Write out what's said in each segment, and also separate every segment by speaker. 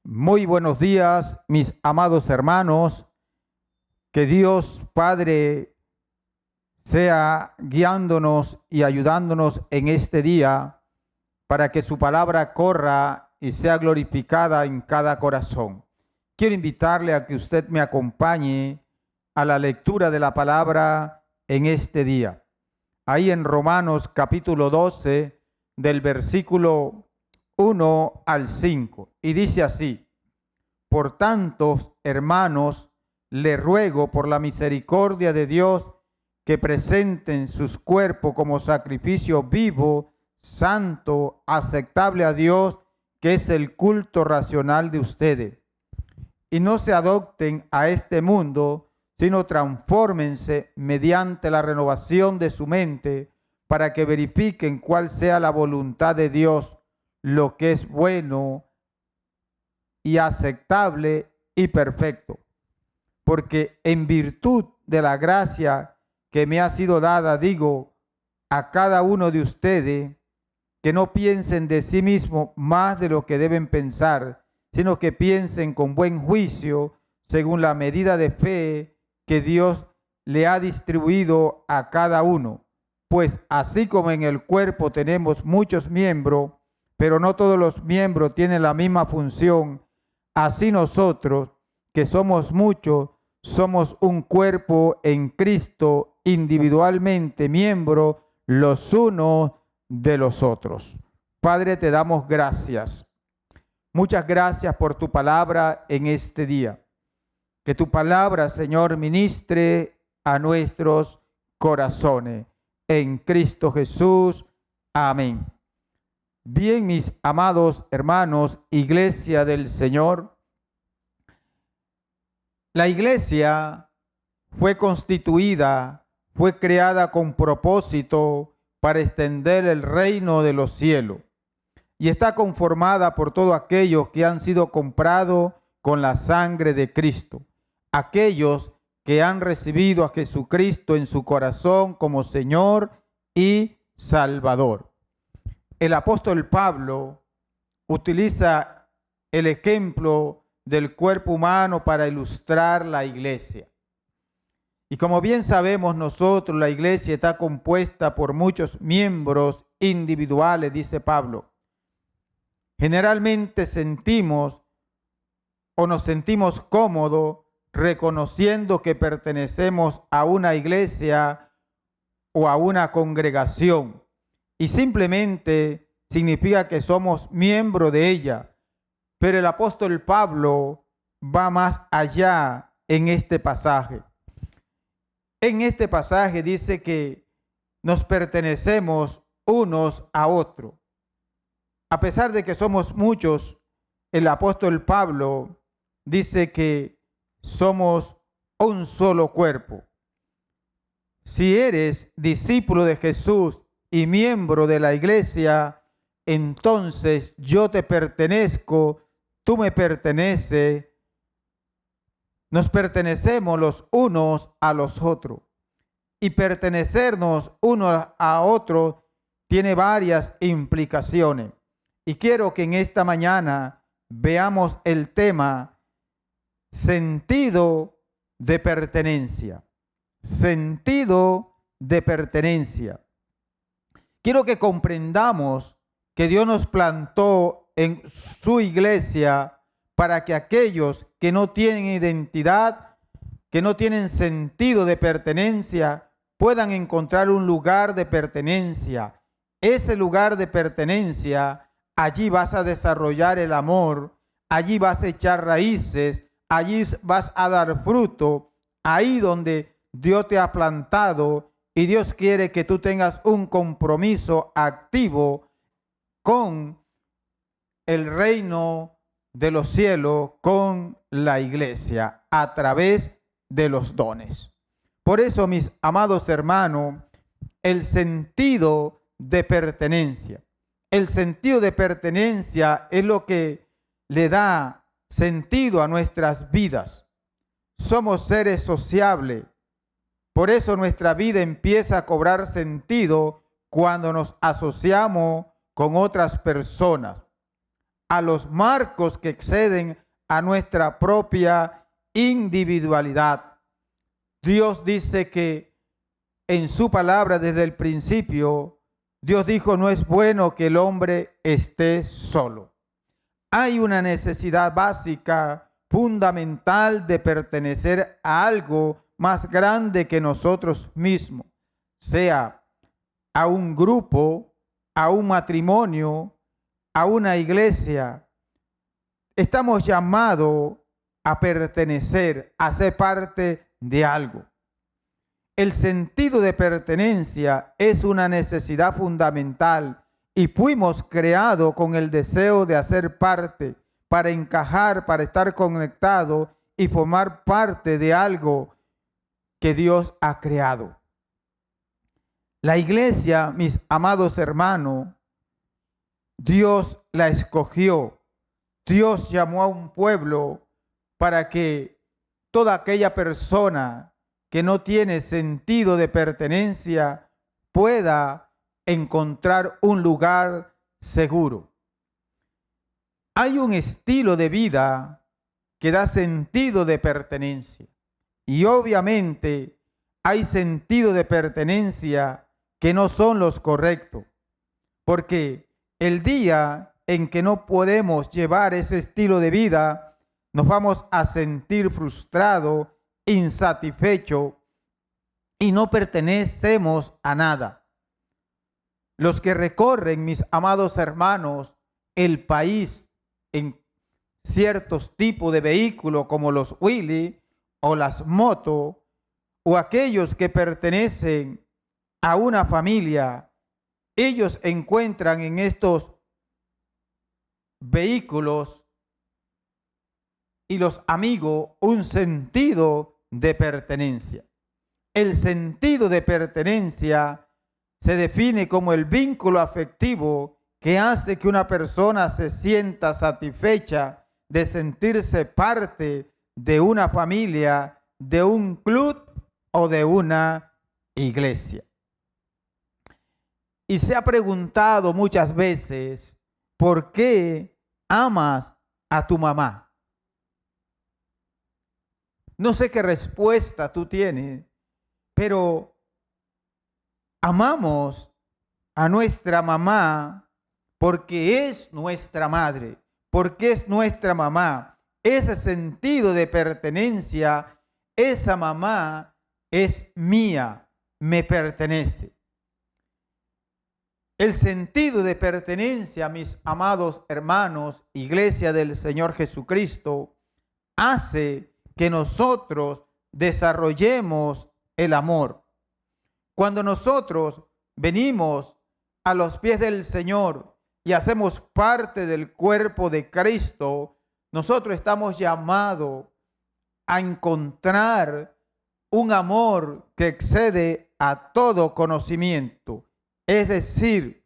Speaker 1: Muy buenos días, mis amados hermanos. Que Dios Padre sea guiándonos y ayudándonos en este día para que su palabra corra y sea glorificada en cada corazón. Quiero invitarle a que usted me acompañe a la lectura de la palabra en este día. Ahí en Romanos capítulo 12, del versículo 1 al 5. Y dice así: Por tanto, hermanos, le ruego por la misericordia de Dios que presenten sus cuerpos como sacrificio vivo, santo, aceptable a Dios, que es el culto racional de ustedes. Y no se adopten a este mundo, sino transfórmense mediante la renovación de su mente, para que verifiquen cuál sea la voluntad de Dios, lo que es bueno y aceptable y perfecto. Porque en virtud de la gracia que me ha sido dada, digo a cada uno de ustedes que no piensen de sí mismo más de lo que deben pensar, sino que piensen con buen juicio, según la medida de fe que Dios le ha distribuido a cada uno. Pues así como en el cuerpo tenemos muchos miembros, pero no todos los miembros tienen la misma función, así nosotros, que somos muchos, somos un cuerpo en Cristo, individualmente miembros los unos de los otros. Padre, te damos gracias. Muchas gracias por tu palabra en este día. Que tu palabra, Señor, ministre a nuestros corazones. En Cristo Jesús. Amén. Bien, mis amados hermanos, Iglesia del Señor, la iglesia fue constituida, fue creada con propósito para extender el reino de los cielos y está conformada por todos aquellos que han sido comprados con la sangre de Cristo, aquellos que han recibido a Jesucristo en su corazón como Señor y Salvador. El apóstol Pablo utiliza el ejemplo del cuerpo humano para ilustrar la iglesia. Y como bien sabemos nosotros, la iglesia está compuesta por muchos miembros individuales, dice Pablo. Generalmente sentimos o nos sentimos cómodos reconociendo que pertenecemos a una iglesia o a una congregación. Y simplemente significa que somos miembros de ella. Pero el apóstol Pablo va más allá en este pasaje. En este pasaje dice que nos pertenecemos unos a otros. A pesar de que somos muchos, el apóstol Pablo dice que somos un solo cuerpo. Si eres discípulo de Jesús y miembro de la iglesia, entonces yo te pertenezco, tú me perteneces, nos pertenecemos los unos a los otros. Y pertenecernos unos a otros tiene varias implicaciones. Y quiero que en esta mañana veamos el tema sentido de pertenencia. Sentido de pertenencia. Quiero que comprendamos que Dios nos plantó en su iglesia para que aquellos que no tienen identidad, que no tienen sentido de pertenencia, puedan encontrar un lugar de pertenencia. Ese lugar de pertenencia, allí vas a desarrollar el amor, allí vas a echar raíces, allí vas a dar fruto, ahí donde Dios te ha plantado y Dios quiere que tú tengas un compromiso activo con el reino de los cielos, con la iglesia, a través de los dones. Por eso, mis amados hermanos, el sentido de pertenencia. El sentido de pertenencia es lo que le da sentido a nuestras vidas. Somos seres sociables. Por eso nuestra vida empieza a cobrar sentido cuando nos asociamos con otras personas. a los marcos que exceden a nuestra propia individualidad. Dios dice que en su palabra desde el principio, Dios dijo, no es bueno que el hombre esté solo. Hay una necesidad básica, fundamental de pertenecer a algo más grande que nosotros mismos, sea a un grupo, a un matrimonio, a una iglesia. Estamos llamados a pertenecer, a ser parte de algo. El sentido de pertenencia es una necesidad fundamental y fuimos creados con el deseo de hacer parte, para encajar, para estar conectados y formar parte de algo que Dios ha creado. La iglesia, mis amados hermanos, Dios la escogió. Dios llamó a un pueblo para que toda aquella persona que no tiene sentido de pertenencia pueda encontrar un lugar seguro. Hay un estilo de vida que da sentido de pertenencia y obviamente hay sentido de pertenencia que no son los correctos, porque el día en que no podemos llevar ese estilo de vida, nos vamos a sentir frustrados, insatisfechos y no pertenecemos a nada. Los que recorren, mis amados hermanos, el país en ciertos tipos de vehículos como los Willys o las motos, o aquellos que pertenecen a una familia, ellos encuentran en estos vehículos y los amigos un sentido de pertenencia. El sentido de pertenencia se define como el vínculo afectivo que hace que una persona se sienta satisfecha de sentirse parte de una familia, de un club o de una iglesia. Y se ha preguntado muchas veces, ¿por qué amas a tu mamá? No sé qué respuesta tú tienes, pero amamos a nuestra mamá porque es nuestra madre, porque es nuestra mamá. Ese sentido de pertenencia, esa mamá es mía, me pertenece. El sentido de pertenencia, mis amados hermanos, Iglesia del Señor Jesucristo, hace que nosotros desarrollemos el amor. Cuando nosotros venimos a los pies del Señor y hacemos parte del cuerpo de Cristo, nosotros estamos llamados a encontrar un amor que excede a todo conocimiento. Es decir,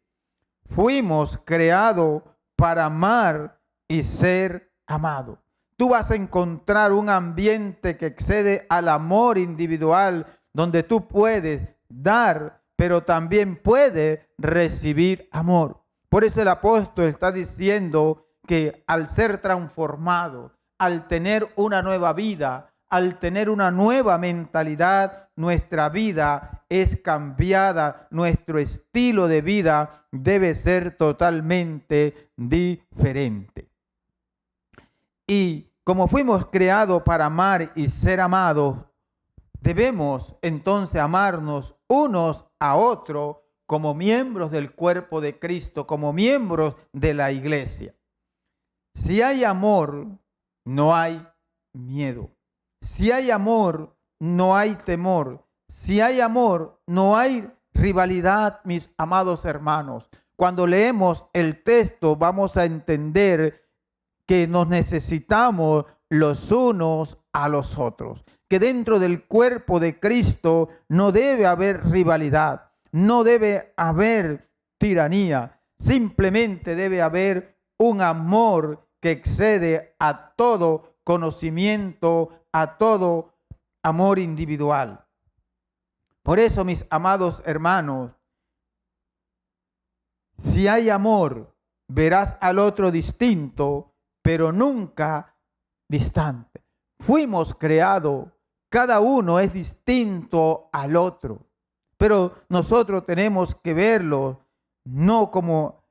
Speaker 1: fuimos creados para amar y ser amados. Tú vas a encontrar un ambiente que excede al amor individual, donde tú puedes dar, pero también puedes recibir amor. Por eso el apóstol está diciendo que al ser transformado, al tener una nueva vida, al tener una nueva mentalidad, nuestra vida es cambiada, nuestro estilo de vida debe ser totalmente diferente. Y como fuimos creados para amar y ser amados, debemos entonces amarnos unos a otros como miembros del cuerpo de Cristo, como miembros de la iglesia. Si hay amor, no hay miedo. Si hay amor, no hay temor. Si hay amor, no hay rivalidad, mis amados hermanos. Cuando leemos el texto, vamos a entender que nos necesitamos los unos a los otros. Que dentro del cuerpo de Cristo no debe haber rivalidad, no debe haber tiranía. Simplemente debe haber un amor que excede a todo conocimiento, a todo amor individual. Por eso, mis amados hermanos, si hay amor, verás al otro distinto, pero nunca distante. Fuimos creados, cada uno es distinto al otro, pero nosotros tenemos que verlo no como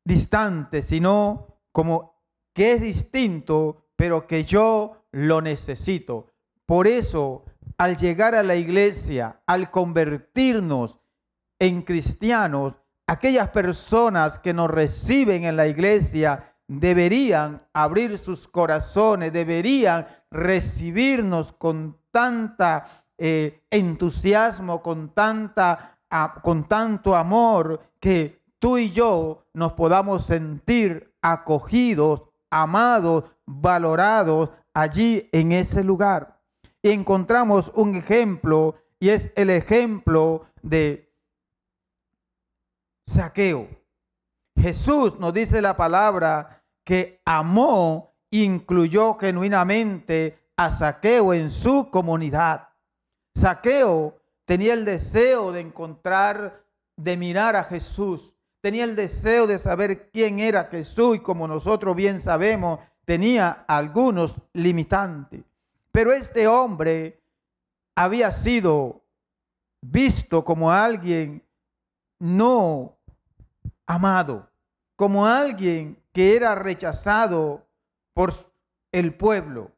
Speaker 1: distante, sino como que es distinto, pero que yo lo necesito. Por eso, al llegar a la iglesia, al convertirnos en cristianos, aquellas personas que nos reciben en la iglesia deberían abrir sus corazones, deberían recibirnos con tanta entusiasmo, con tanto amor, que tú y yo nos podamos sentir acogidos, amados, valorados allí en ese lugar. Y encontramos un ejemplo, y es el ejemplo de Zaqueo. Jesús nos dice la palabra que amó e incluyó genuinamente a Zaqueo en su comunidad. Zaqueo tenía el deseo de encontrar, de mirar a Jesús. Tenía el deseo de saber quién era Jesús y, como nosotros bien sabemos, tenía algunos limitantes. Pero este hombre había sido visto como alguien no amado, como alguien que era rechazado por el pueblo,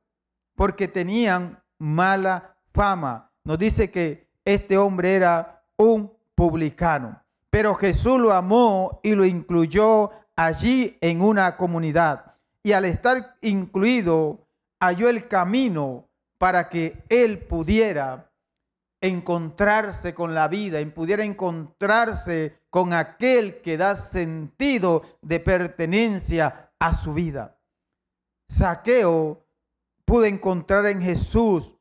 Speaker 1: porque tenían mala fama. Nos dice que este hombre era un publicano, pero Jesús lo amó y lo incluyó allí en una comunidad. Y al estar incluido, halló el camino para que él pudiera encontrarse con la vida, y pudiera encontrarse con aquel que da sentido de pertenencia a su vida. Zaqueo pudo encontrar en Jesús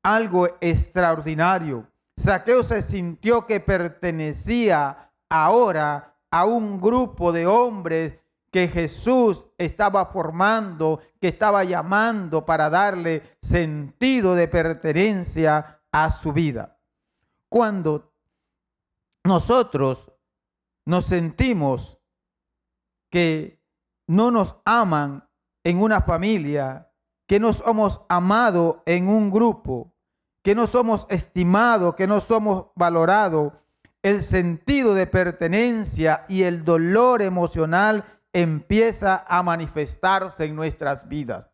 Speaker 1: algo extraordinario. Zaqueo se sintió que pertenecía ahora a un grupo de hombres que Jesús estaba formando, que estaba llamando para darle sentido de pertenencia a su vida. Cuando nosotros nos sentimos que no nos aman en una familia, que no somos amados en un grupo, que no somos estimados, que no somos valorados, el sentido de pertenencia y el dolor emocional empieza a manifestarse en nuestras vidas.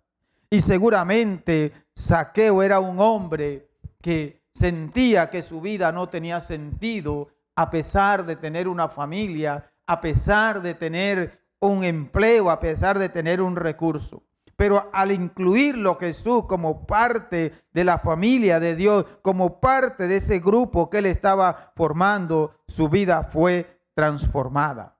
Speaker 1: Y seguramente Zaqueo era un hombre que sentía que su vida no tenía sentido, a pesar de tener una familia, a pesar de tener un empleo, a pesar de tener un recurso. Pero al incluirlo Jesús como parte de la familia de Dios, como parte de ese grupo que él estaba formando, su vida fue transformada.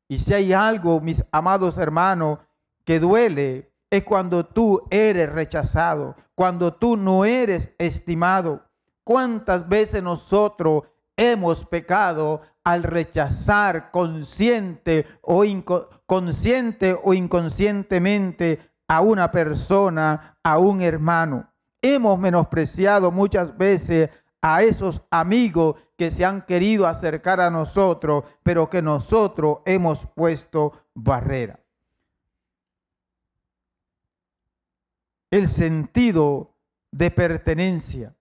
Speaker 1: Y si hay algo, mis amados hermanos, que duele, es cuando tú eres rechazado, cuando tú no eres estimado. ¿Cuántas veces nosotros hemos pecado al rechazar consciente o inconscientemente a una persona, a un hermano? Hemos menospreciado muchas veces a esos amigos que se han querido acercar a nosotros, pero que nosotros hemos puesto barrera. El sentido de pertenencia.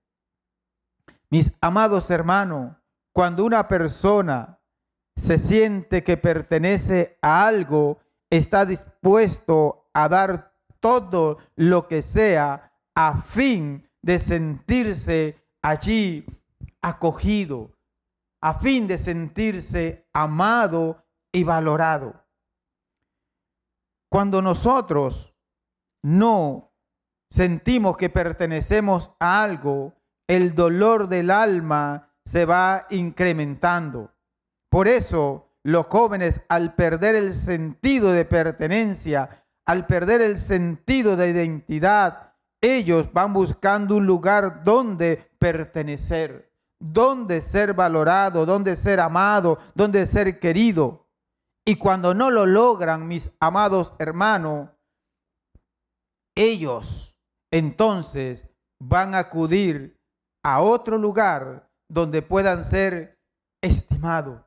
Speaker 1: Mis amados hermanos, cuando una persona se siente que pertenece a algo, está dispuesto a dar todo lo que sea a fin de sentirse allí acogido, a fin de sentirse amado y valorado. Cuando nosotros no sentimos que pertenecemos a algo, el dolor del alma se va incrementando. Por eso, los jóvenes, al perder el sentido de pertenencia, al perder el sentido de identidad, ellos van buscando un lugar donde pertenecer, donde ser valorado, donde ser amado, donde ser querido. Y cuando no lo logran, mis amados hermanos, ellos entonces van a acudir a otro lugar donde puedan ser estimados.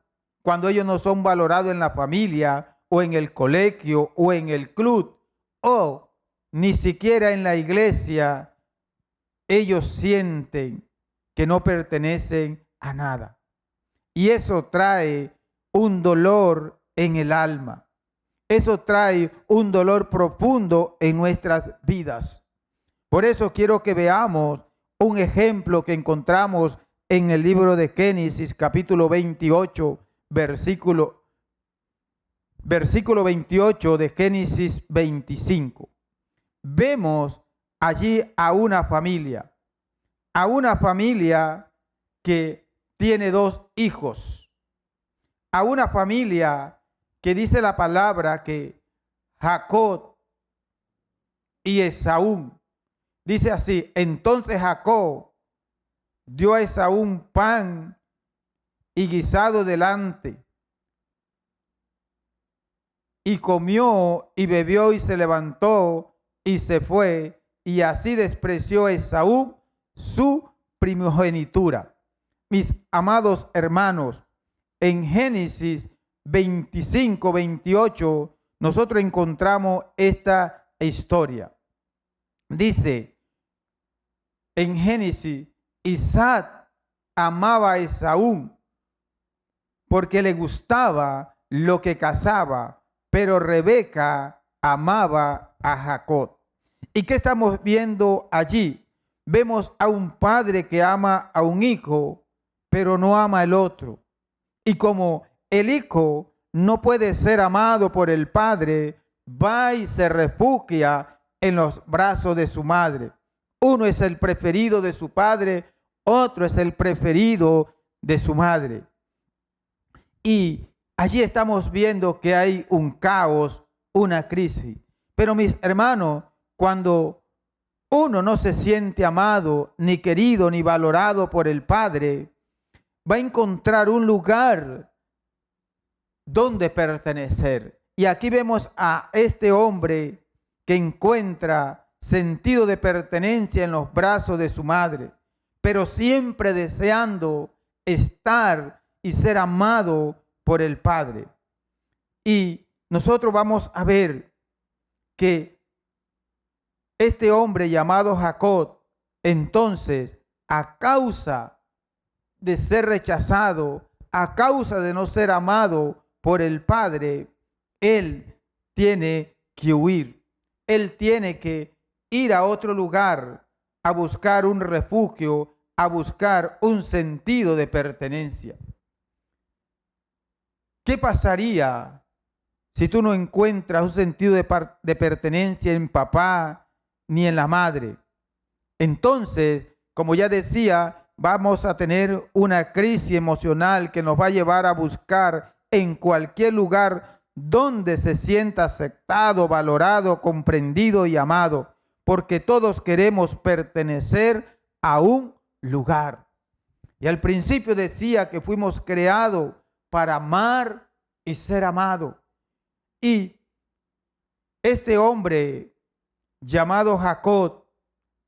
Speaker 1: cuando ellos no son valorados en la familia o en el colegio o en el club o ni siquiera en la iglesia, ellos sienten que no pertenecen a nada. Y eso trae un dolor en el alma. Eso trae un dolor profundo en nuestras vidas. Por eso quiero que veamos un ejemplo que encontramos en el libro de Génesis, capítulo 28, versículo 28 de Génesis 25. Vemos allí a una familia que tiene 2 hijos, a una familia que dice la palabra que Jacob y Esaú, dice así: entonces Jacob dio a Esaú pan y guisado delante, y comió y bebió y se levantó y se fue, y así despreció Esaú su primogenitura. Mis amados hermanos, en Génesis 25, 28, nosotros encontramos esta historia. Dice en Génesis: Isaac amaba a Esaú porque le gustaba lo que cazaba, pero Rebeca amaba a Jacob. ¿Y qué estamos viendo allí? Vemos a un padre que ama a un hijo, pero no ama al otro. Y como el hijo no puede ser amado por el padre, va y se refugia en los brazos de su madre. Uno es el preferido de su padre, otro es el preferido de su madre. Y allí estamos viendo que hay un caos, una crisis. Pero mis hermanos, cuando uno no se siente amado, ni querido, ni valorado por el Padre, va a encontrar un lugar donde pertenecer. Y aquí vemos a este hombre que encuentra sentido de pertenencia en los brazos de su madre, pero siempre deseando estar y ser amado por el Padre. Y nosotros vamos a ver que este hombre llamado Jacob, entonces, a causa de ser rechazado, a causa de no ser amado por el Padre, él tiene que huir. Él tiene que ir a otro lugar a buscar un refugio, a buscar un sentido de pertenencia. ¿Qué pasaría si tú no encuentras un sentido de pertenencia en papá ni en la madre? Entonces, como ya decía, vamos a tener una crisis emocional que nos va a llevar a buscar en cualquier lugar donde se sienta aceptado, valorado, comprendido y amado, porque todos queremos pertenecer a un lugar. Y al principio decía que fuimos creados para amar y ser amado. Y este hombre llamado Jacob,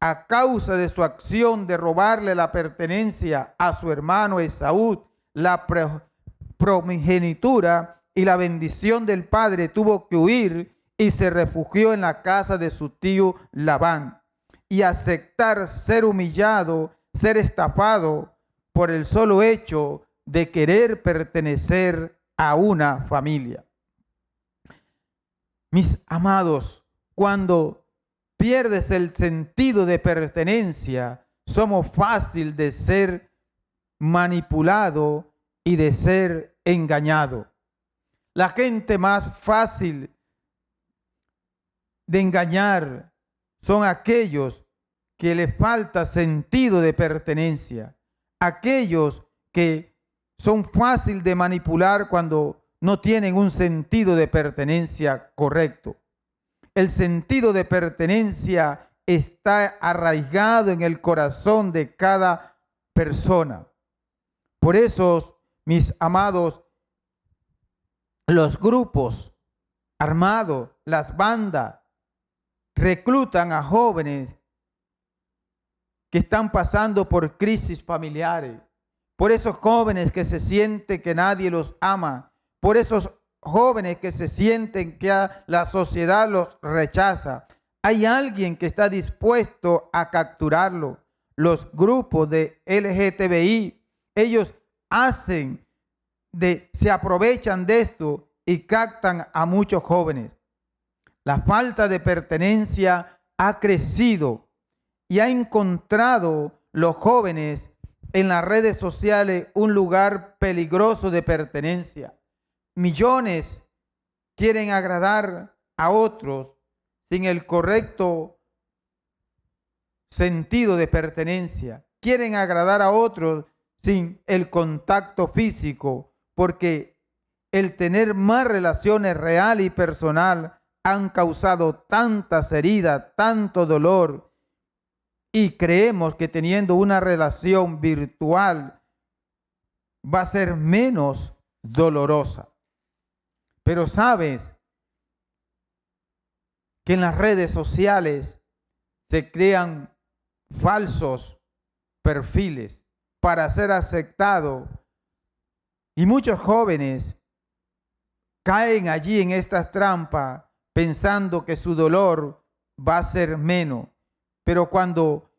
Speaker 1: a causa de su acción de robarle la pertenencia a su hermano Esaú, la primogenitura y la bendición del padre, tuvo que huir y se refugió en la casa de su tío Labán y aceptar ser humillado, ser estafado por el solo hecho de querer pertenecer a una familia. Mis amados, cuando pierdes el sentido de pertenencia, somos fácil de ser manipulado y de ser engañado. La gente más fácil de engañar son aquellos que les falta sentido de pertenencia, aquellos que son fácil de manipular cuando no tienen un sentido de pertenencia correcto. El sentido de pertenencia está arraigado en el corazón de cada persona. Por eso, mis amados, los grupos armados, las bandas, reclutan a jóvenes que están pasando por crisis familiares, por esos jóvenes que se sienten que nadie los ama, por esos jóvenes que se sienten que la sociedad los rechaza. Hay alguien que está dispuesto a capturarlo. Los grupos de LGTBI, ellos se aprovechan de esto y captan a muchos jóvenes. La falta de pertenencia ha crecido y ha encontrado los jóvenes en las redes sociales un lugar peligroso de pertenencia. Millones quieren agradar a otros sin el correcto sentido de pertenencia. Quieren agradar a otros sin el contacto físico, porque el tener más relaciones real y personal han causado tantas heridas, tanto dolor, y creemos que teniendo una relación virtual va a ser menos dolorosa. Pero sabes que en las redes sociales se crean falsos perfiles para ser aceptados y muchos jóvenes caen allí en estas trampas pensando que su dolor va a ser menos. Pero cuando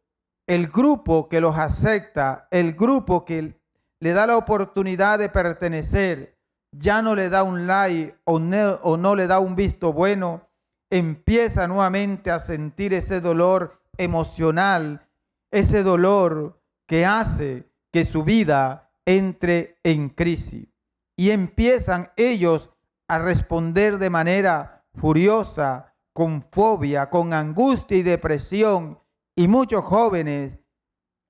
Speaker 1: el grupo que los acepta, el grupo que le da la oportunidad de pertenecer, ya no le da un like o no le da un visto bueno, empieza nuevamente a sentir ese dolor emocional, ese dolor que hace que su vida entre en crisis. Y empiezan ellos a responder de manera furiosa, con fobia, con angustia y depresión. Y muchos jóvenes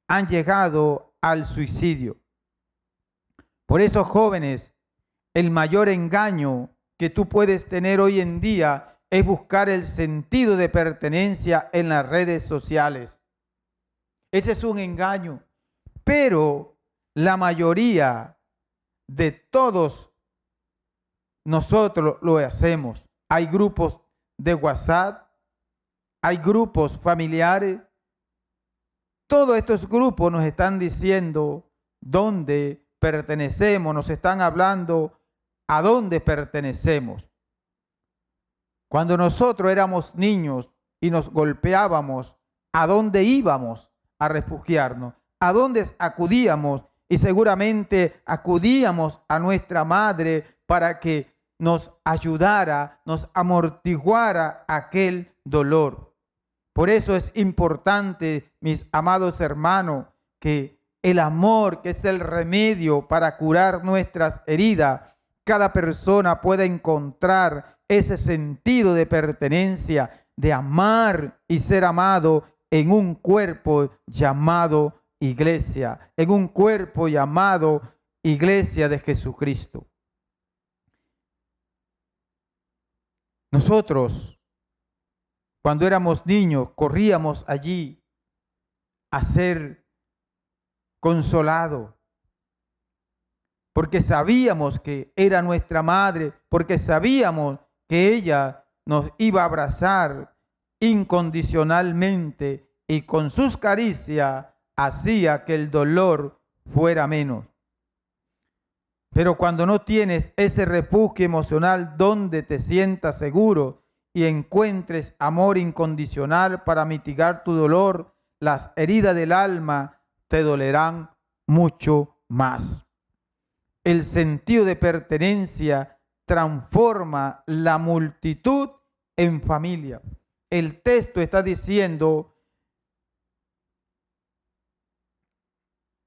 Speaker 1: han llegado al suicidio. Por eso, jóvenes, el mayor engaño que tú puedes tener hoy en día es buscar el sentido de pertenencia en las redes sociales. Ese es un engaño. Pero la mayoría de todos nosotros lo hacemos. Hay grupos de WhatsApp, hay grupos familiares. Todos estos grupos nos están diciendo dónde pertenecemos, nos están hablando a dónde pertenecemos. Cuando nosotros éramos niños y nos golpeábamos, ¿a dónde íbamos a refugiarnos? ¿A dónde acudíamos? Y seguramente acudíamos a nuestra madre para que nos ayudara, nos amortiguara aquel dolor. Por eso es importante, mis amados hermanos, que el amor, que es el remedio para curar nuestras heridas, cada persona pueda encontrar ese sentido de pertenencia, de amar y ser amado en un cuerpo llamado iglesia, en un cuerpo llamado iglesia de Jesucristo. Nosotros, cuando éramos niños, corríamos allí a ser consolados, porque sabíamos que era nuestra madre, porque sabíamos que ella nos iba a abrazar incondicionalmente y con sus caricias hacía que el dolor fuera menos. Pero cuando no tienes ese refugio emocional donde te sientas seguro y encuentres amor incondicional para mitigar tu dolor, las heridas del alma te dolerán mucho más. El sentido de pertenencia transforma la multitud en familia. El texto está diciendo,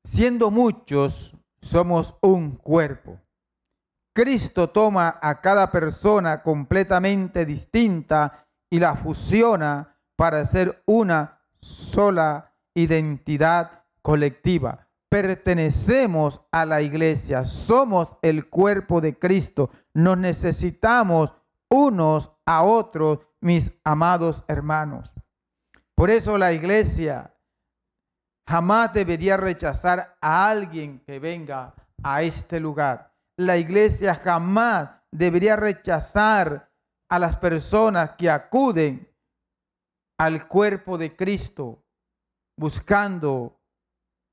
Speaker 1: siendo muchos, somos un cuerpo. Cristo toma a cada persona completamente distinta y la fusiona para ser una sola identidad colectiva. Pertenecemos a la iglesia, somos el cuerpo de Cristo, nos necesitamos unos a otros, mis amados hermanos. Por eso la iglesia jamás debería rechazar a alguien que venga a este lugar. La iglesia jamás debería rechazar a las personas que acuden al cuerpo de Cristo buscando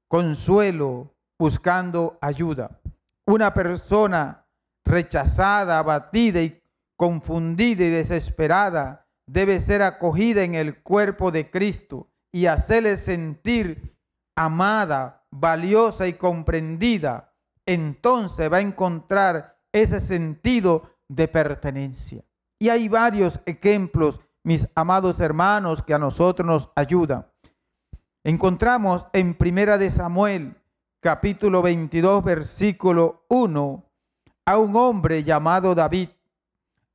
Speaker 1: consuelo, buscando ayuda. Una persona rechazada, abatida y confundida y desesperada debe ser acogida en el cuerpo de Cristo y hacerle sentir amada, valiosa y comprendida. Entonces va a encontrar ese sentido de pertenencia. Y hay varios ejemplos, mis amados hermanos, que a nosotros nos ayudan. Encontramos en Primera de Samuel, capítulo 22, versículo 1, a un hombre llamado David,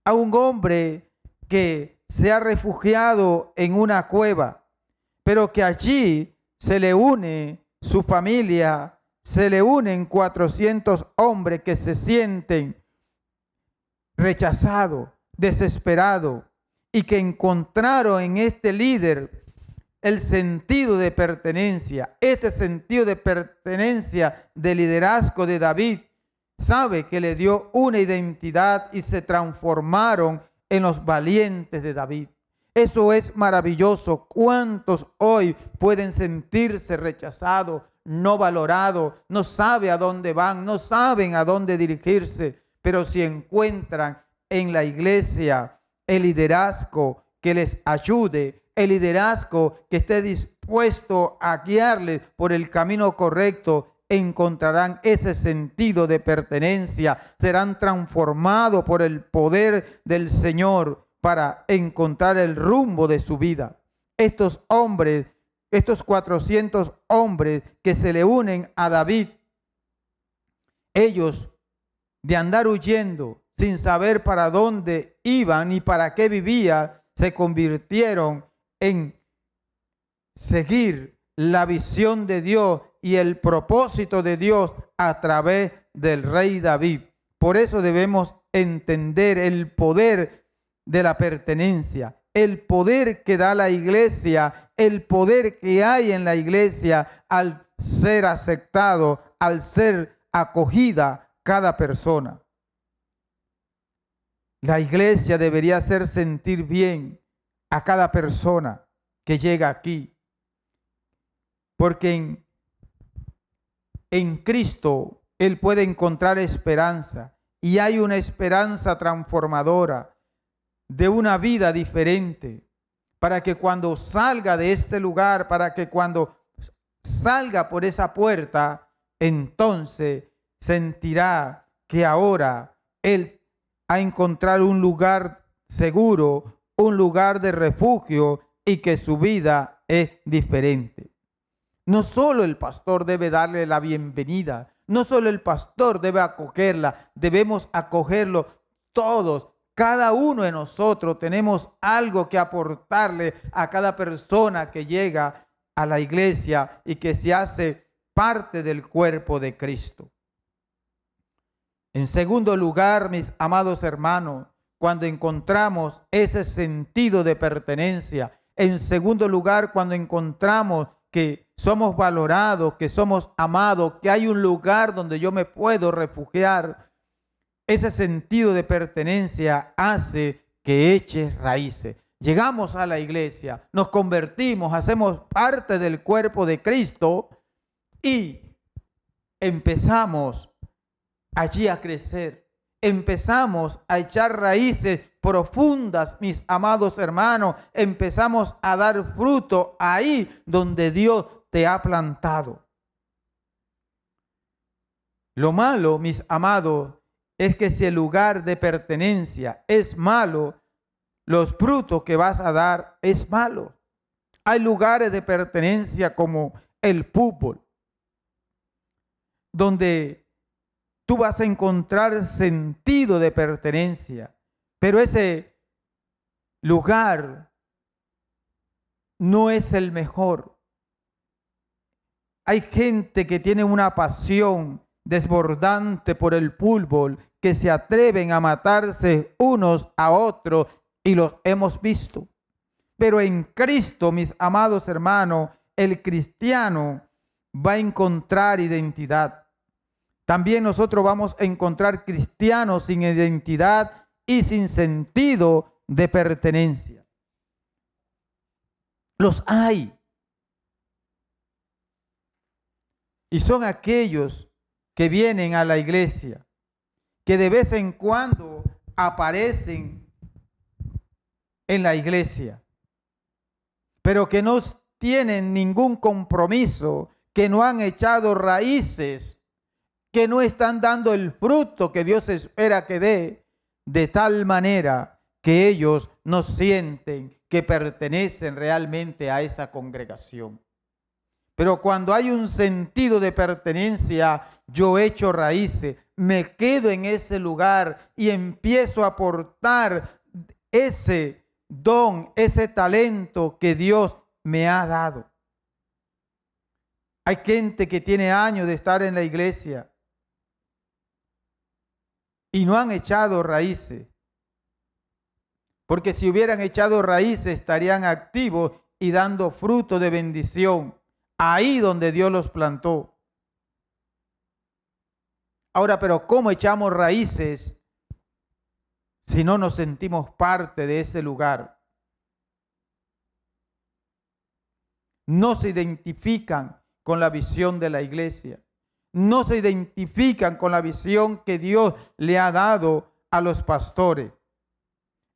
Speaker 1: a un hombre que se ha refugiado en una cueva, pero que allí se le une su familia, se le unen 400 hombres que se sienten rechazados, desesperados, y que encontraron en este líder el sentido de pertenencia. Este sentido de pertenencia, de liderazgo de David, sabe que le dio una identidad y se transformaron en los valientes de David. Eso es maravilloso. ¿Cuántos hoy pueden sentirse rechazados, no valorados, no saben a dónde van, no saben a dónde dirigirse? Pero si encuentran en la iglesia el liderazgo que les ayude, el liderazgo que esté dispuesto a guiarles por el camino correcto, encontrarán ese sentido de pertenencia, serán transformados por el poder del Señor para encontrar el rumbo de su vida. Estos hombres, estos 400 hombres que se le unen a David, ellos de andar huyendo sin saber para dónde iban ni para qué vivía, se convirtieron en seguir la visión de Dios y el propósito de Dios a través del rey David. Por eso debemos entender el poder de la pertenencia, el poder que da la iglesia, el poder que hay en la iglesia al ser aceptado, al ser acogida cada persona. La iglesia debería hacer sentir bien a cada persona que llega aquí, porque en Cristo él puede encontrar esperanza, y hay una esperanza transformadora de una vida diferente, para que cuando salga de este lugar, para que cuando salga por esa puerta, entonces sentirá que ahora él ha encontrado un lugar seguro, un lugar de refugio, y que su vida es diferente. No solo el pastor debe darle la bienvenida, no solo el pastor debe acogerla, debemos acogerlo todos. Cada uno de nosotros tenemos algo que aportarle a cada persona que llega a la iglesia y que se hace parte del cuerpo de Cristo. En segundo lugar, mis amados hermanos, cuando encontramos ese sentido de pertenencia, en segundo lugar, cuando encontramos que somos valorados, que somos amados, que hay un lugar donde yo me puedo refugiar, ese sentido de pertenencia hace que eche raíces. Llegamos a la iglesia, nos convertimos, hacemos parte del cuerpo de Cristo y empezamos allí a crecer. Empezamos a echar raíces profundas, mis amados hermanos. Empezamos a dar fruto ahí donde Dios te ha plantado. Lo malo, mis amados, es que si el lugar de pertenencia es malo, los frutos que vas a dar es malo. Hay lugares de pertenencia como el fútbol, donde tú vas a encontrar sentido de pertenencia, pero ese lugar no es el mejor. Hay gente que tiene una pasión desbordante por el fútbol, que se atreven a matarse unos a otros, y los hemos visto. Pero en Cristo, mis amados hermanos, el cristiano va a encontrar identidad. También nosotros vamos a encontrar cristianos sin identidad y sin sentido de pertenencia. Los hay. Y son aquellos que vienen a la iglesia, que de vez en cuando aparecen en la iglesia, pero que no tienen ningún compromiso, que no han echado raíces, que no están dando el fruto que Dios espera que dé, de tal manera que ellos no sienten que pertenecen realmente a esa congregación. Pero cuando hay un sentido de pertenencia, yo echo raíces, me quedo en ese lugar y empiezo a aportar ese don, ese talento que Dios me ha dado. Hay gente que tiene años de estar en la iglesia y no han echado raíces. Porque si hubieran echado raíces, estarían activos y dando fruto de bendición ahí donde Dios los plantó. Ahora, pero ¿cómo echamos raíces si no nos sentimos parte de ese lugar? No se identifican con la visión de la iglesia. No se identifican con la visión que Dios le ha dado a los pastores.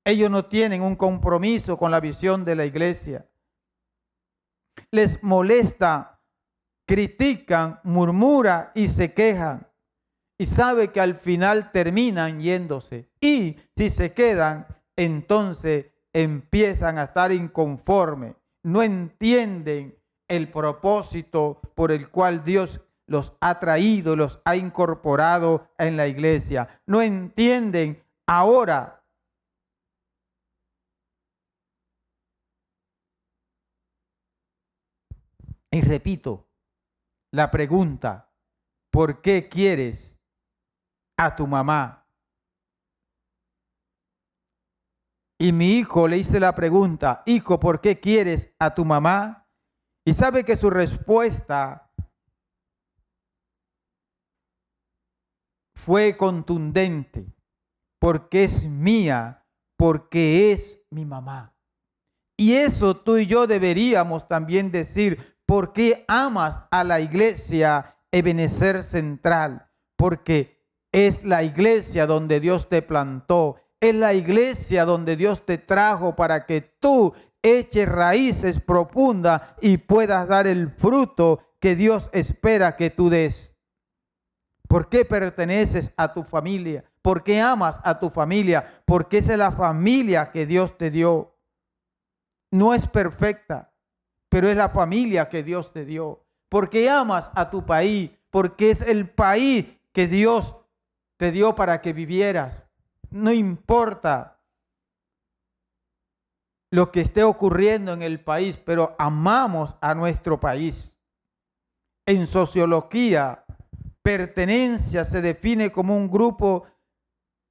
Speaker 1: Ellos no tienen un compromiso con la visión de la iglesia. Les molesta, critican, murmuran y se quejan. Y sabe que al final terminan yéndose. Y si se quedan, entonces empiezan a estar inconformes. No entienden el propósito por el cual Dios los ha traído, los ha incorporado en la iglesia. No entienden ahora. Y repito la pregunta, ¿por qué quieres a tu mamá? Y mi hijo le hice la pregunta, hijo, ¿por qué quieres a tu mamá? Y sabe que su respuesta fue contundente, porque es mía, porque es mi mamá. Y eso tú y yo deberíamos también decir, ¿por qué amas a la iglesia Ebenezer Central? Porque es la iglesia donde Dios te plantó, es la iglesia donde Dios te trajo para que tú eches raíces profundas y puedas dar el fruto que Dios espera que tú des. ¿Por qué perteneces a tu familia? ¿Por qué amas a tu familia? Porque esa es la familia que Dios te dio. No es perfecta, pero es la familia que Dios te dio. ¿Por qué amas a tu país? Porque es el país que Dios te dio para que vivieras. No importa lo que esté ocurriendo en el país, pero amamos a nuestro país. En sociología, pertenencia se define como un grupo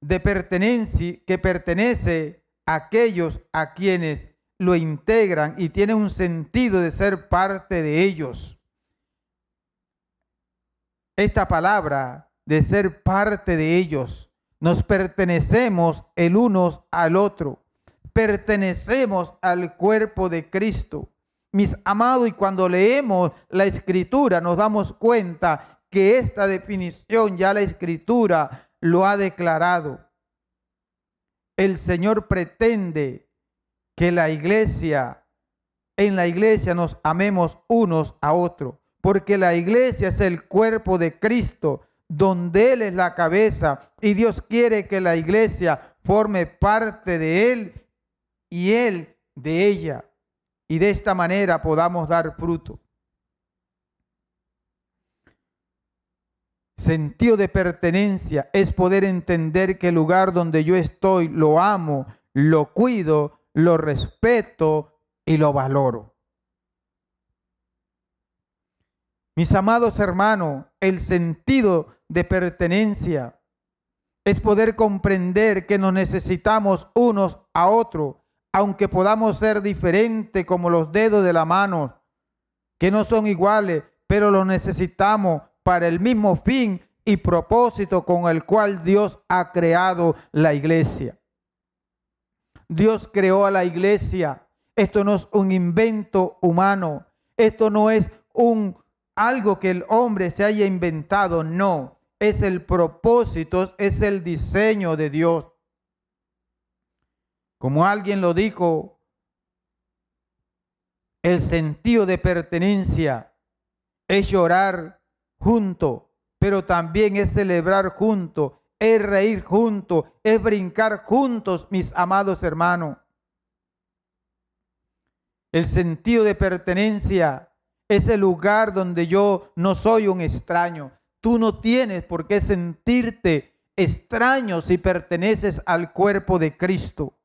Speaker 1: de pertenencia que pertenece a aquellos a quienes lo integran y tiene un sentido de ser parte de ellos. Esta palabra de ser parte de ellos, nos pertenecemos el uno al otro, pertenecemos al cuerpo de Cristo. Mis amados, y cuando leemos la Escritura nos damos cuenta que esta definición ya la Escritura lo ha declarado. El Señor pretende que en la iglesia nos amemos unos a otros, porque la iglesia es el cuerpo de Cristo, donde Él es la cabeza, y Dios quiere que la iglesia forme parte de Él y Él de ella, y de esta manera podamos dar fruto. Sentido de pertenencia es poder entender que el lugar donde yo estoy lo amo, lo cuido, lo respeto y lo valoro. Mis amados hermanos, el sentido de pertenencia es poder comprender que nos necesitamos unos a otros, aunque podamos ser diferentes como los dedos de la mano, que no son iguales, pero los necesitamos para el mismo fin y propósito con el cual Dios ha creado la iglesia. Dios creó a la iglesia. Esto no es un invento humano. Esto no es algo que el hombre se haya inventado, no. Es el propósito, es el diseño de Dios. Como alguien lo dijo, el sentido de pertenencia es llorar junto, pero también es celebrar junto, es reír junto, es brincar juntos, mis amados hermanos. El sentido de pertenencia es el lugar donde yo no soy un extraño. Tú no tienes por qué sentirte extraño si perteneces al cuerpo de Cristo.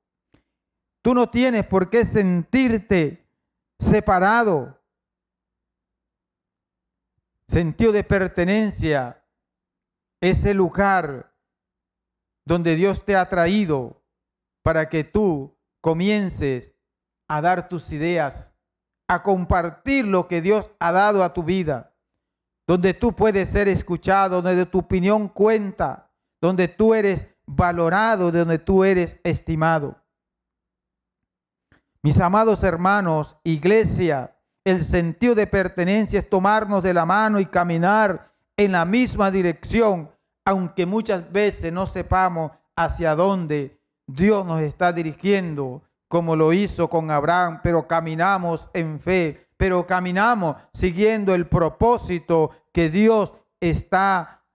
Speaker 1: Tú no tienes por qué sentirte separado. Sentido de pertenencia es el lugar donde Dios te ha traído para que tú comiences a dar tus ideas, a compartir lo que Dios ha dado a tu vida, donde tú puedes ser escuchado, donde tu opinión cuenta, donde tú eres valorado, donde tú eres estimado. Mis amados hermanos, iglesia, el sentido de pertenencia es tomarnos de la mano y caminar en la misma dirección, aunque muchas veces no sepamos hacia dónde Dios nos está dirigiendo, como lo hizo con Abraham, pero caminamos en fe, pero caminamos siguiendo el propósito que Dios está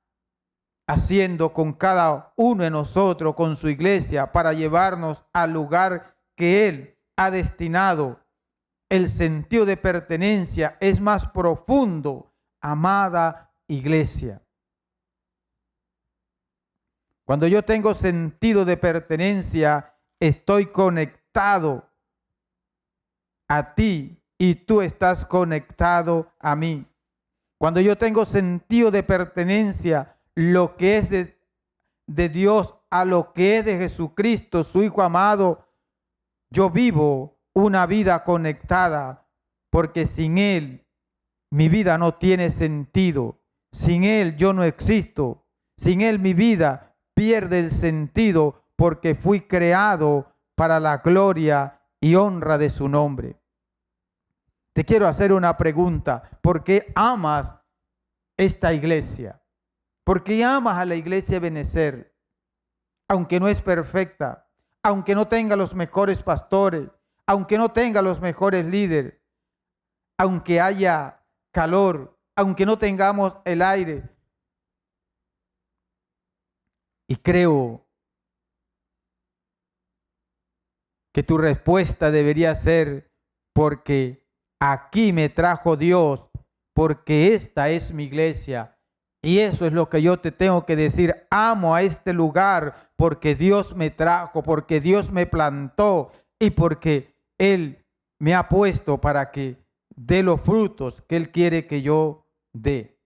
Speaker 1: haciendo con cada uno de nosotros, con su iglesia, para llevarnos al lugar que Él ha destinado. El sentido de pertenencia es más profundo, amada iglesia. Cuando yo tengo sentido de pertenencia, estoy conectado a ti y tú estás conectado a mí. Cuando yo tengo sentido de pertenencia, lo que es de Dios a lo que es de Jesucristo, su Hijo amado, yo vivo una vida conectada, porque sin Él mi vida no tiene sentido. Sin Él yo no existo. Sin Él mi vida pierde el sentido, porque fui creado para la gloria y honra de su nombre. Te quiero hacer una pregunta. ¿Por qué amas esta iglesia? ¿Por qué amas a la iglesia Ebenezer? Aunque no es perfecta, aunque no tenga los mejores pastores, aunque no tenga los mejores líderes, aunque haya calor, aunque no tengamos el aire. Y creo que tu respuesta debería ser: porque aquí me trajo Dios, porque esta es mi iglesia. Y eso es lo que yo te tengo que decir. Amo a este lugar porque Dios me trajo, porque Dios me plantó y porque Él me ha puesto para que dé los frutos que Él quiere que yo dé.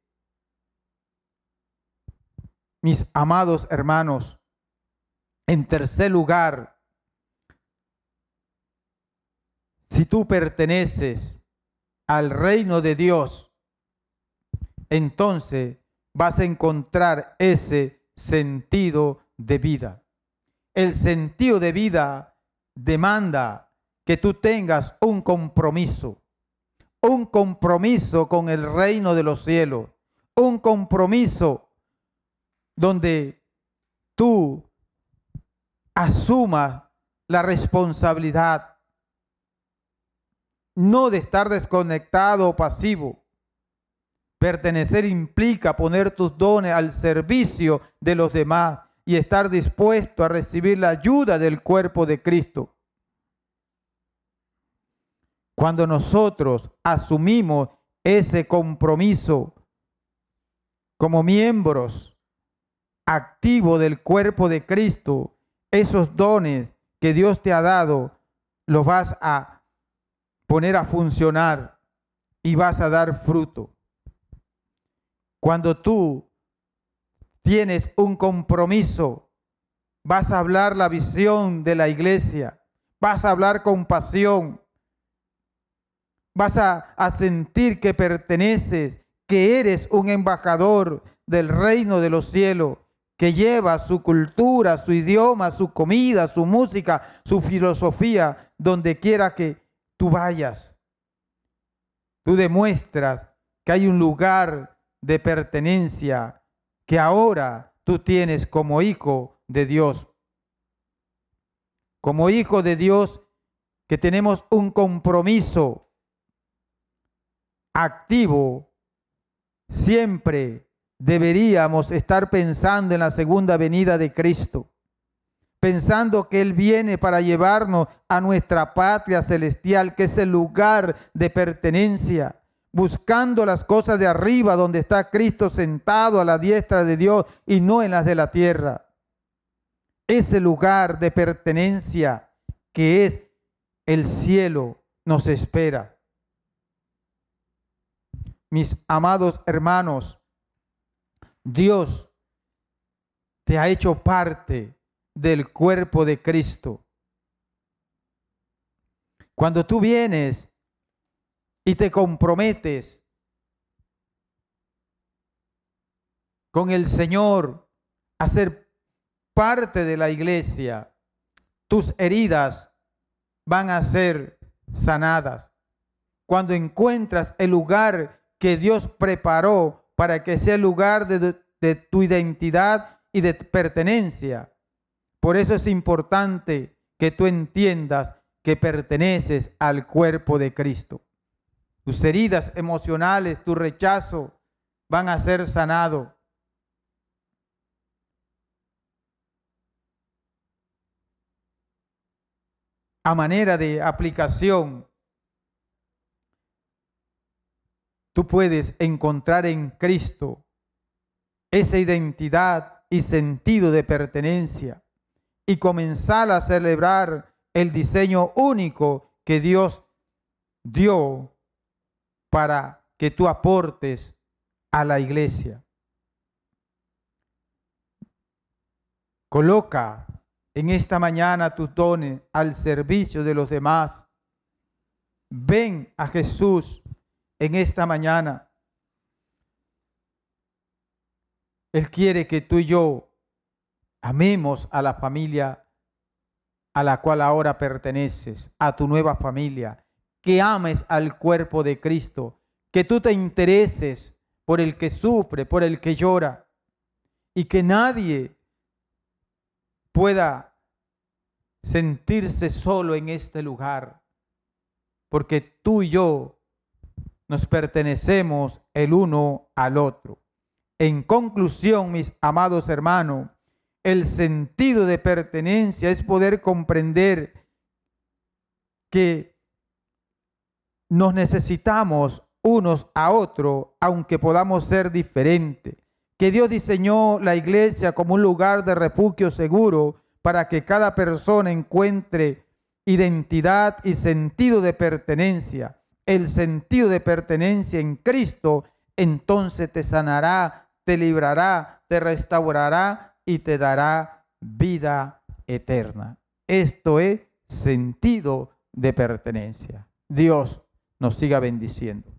Speaker 1: Mis amados hermanos, en tercer lugar, si tú perteneces al reino de Dios, entonces vas a encontrar ese sentido de vida. El sentido de vida demanda que tú tengas un compromiso con el reino de los cielos, un compromiso donde tú asumas la responsabilidad, no de estar desconectado o pasivo. Pertenecer implica poner tus dones al servicio de los demás y estar dispuesto a recibir la ayuda del cuerpo de Cristo. Cuando nosotros asumimos ese compromiso como miembros activos del cuerpo de Cristo, esos dones que Dios te ha dado, los vas a poner a funcionar y vas a dar fruto. Cuando tú tienes un compromiso, vas a hablar la visión de la iglesia, vas a hablar con pasión, vas a sentir que perteneces, que eres un embajador del reino de los cielos, que lleva su cultura, su idioma, su comida, su música, su filosofía, donde quiera que tú vayas. Tú demuestras que hay un lugar de pertenencia que ahora tú tienes como hijo de Dios. Como hijo de Dios, que tenemos un compromiso activo. Siempre deberíamos estar pensando en la segunda venida de Cristo, pensando que Él viene para llevarnos a nuestra patria celestial, que es el lugar de pertenencia, buscando las cosas de arriba, donde está Cristo sentado a la diestra de Dios y no en las de la tierra. Ese lugar de pertenencia que es el cielo nos espera. Mis amados hermanos, Dios te ha hecho parte del cuerpo de Cristo. Cuando tú vienes y te comprometes con el Señor a ser parte de la iglesia, tus heridas van a ser sanadas. Cuando encuentras el lugar que Dios preparó para que sea el lugar de tu identidad y de pertenencia. Por eso es importante que tú entiendas que perteneces al cuerpo de Cristo. Tus heridas emocionales, tu rechazo van a ser sanados. A manera de aplicación, tú puedes encontrar en Cristo esa identidad y sentido de pertenencia y comenzar a celebrar el diseño único que Dios dio para que tú aportes a la iglesia. Coloca en esta mañana tus dones al servicio de los demás. Ven a Jesús en esta mañana. Él quiere que tú y yo amemos a la familia a la cual ahora perteneces, a tu nueva familia, que ames al cuerpo de Cristo, que tú te intereses por el que sufre, por el que llora, y que nadie pueda sentirse solo en este lugar, porque tú y yo nos pertenecemos el uno al otro. En conclusión, mis amados hermanos, el sentido de pertenencia es poder comprender que nos necesitamos unos a otros, aunque podamos ser diferentes. Que Dios diseñó la iglesia como un lugar de refugio seguro para que cada persona encuentre identidad y sentido de pertenencia. El sentido de pertenencia en Cristo, entonces te sanará, te librará, te restaurará y te dará vida eterna. Esto es sentido de pertenencia. Dios nos siga bendiciendo.